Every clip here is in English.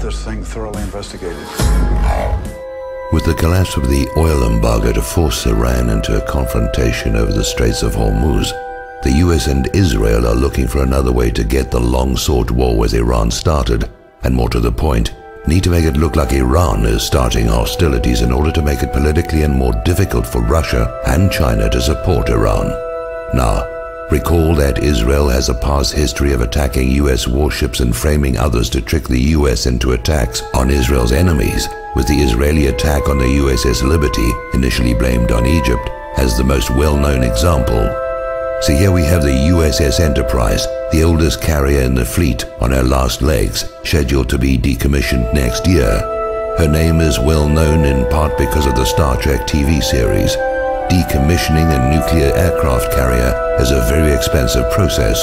this thing thoroughly investigated. With the collapse of the oil embargo to force Iran into a confrontation over the Straits of Hormuz, the US and Israel are looking for another way to get the long-sought war with Iran started, and more to the point, need to make it look like Iran is starting hostilities in order to make it politically and more difficult for Russia and China to support Iran. Now, recall that Israel has a past history of attacking US warships and framing others to trick the US into attacks on Israel's enemies, with the Israeli attack on the USS Liberty, initially blamed on Egypt, as the most well-known example. So here we have the USS Enterprise, the oldest carrier in the fleet, on her last legs, scheduled to be decommissioned next year. Her name is well known in part because of the Star Trek TV series. Decommissioning a nuclear aircraft carrier is a very expensive process.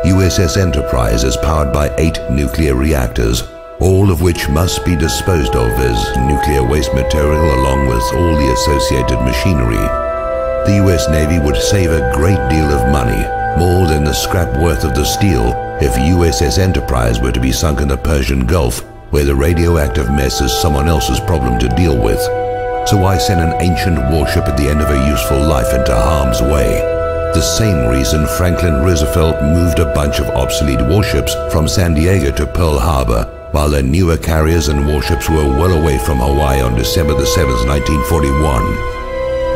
USS Enterprise is powered by 8 nuclear reactors, all of which must be disposed of as nuclear waste material along with all the associated machinery. The US Navy would save a great deal of money, more than the scrap worth of the steel, if USS Enterprise were to be sunk in the Persian Gulf, where the radioactive mess is someone else's problem to deal with. So why send an ancient warship at the end of a useful life into harm's way? The same reason Franklin Roosevelt moved a bunch of obsolete warships from San Diego to Pearl Harbor, while their newer carriers and warships were well away from Hawaii on December the 7th, 1941.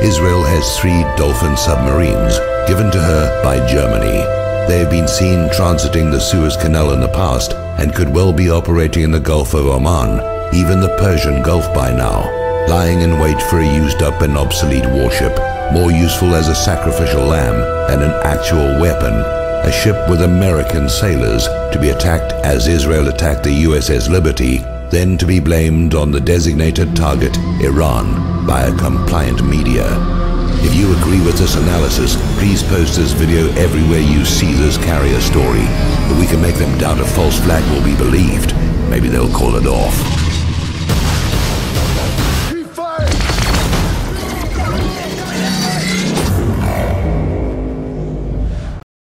Israel has 3 Dolphin submarines, given to her by Germany. They have been seen transiting the Suez Canal in the past and could well be operating in the Gulf of Oman, even the Persian Gulf by now, lying in wait for a used-up and obsolete warship, more useful as a sacrificial lamb than an actual weapon, a ship with American sailors to be attacked as Israel attacked the USS Liberty, then to be blamed on the designated target, Iran, by a compliant media. If you agree with this analysis, please post this video everywhere you see this carrier story. If we can make them doubt a false flag will be believed, maybe they'll call it off.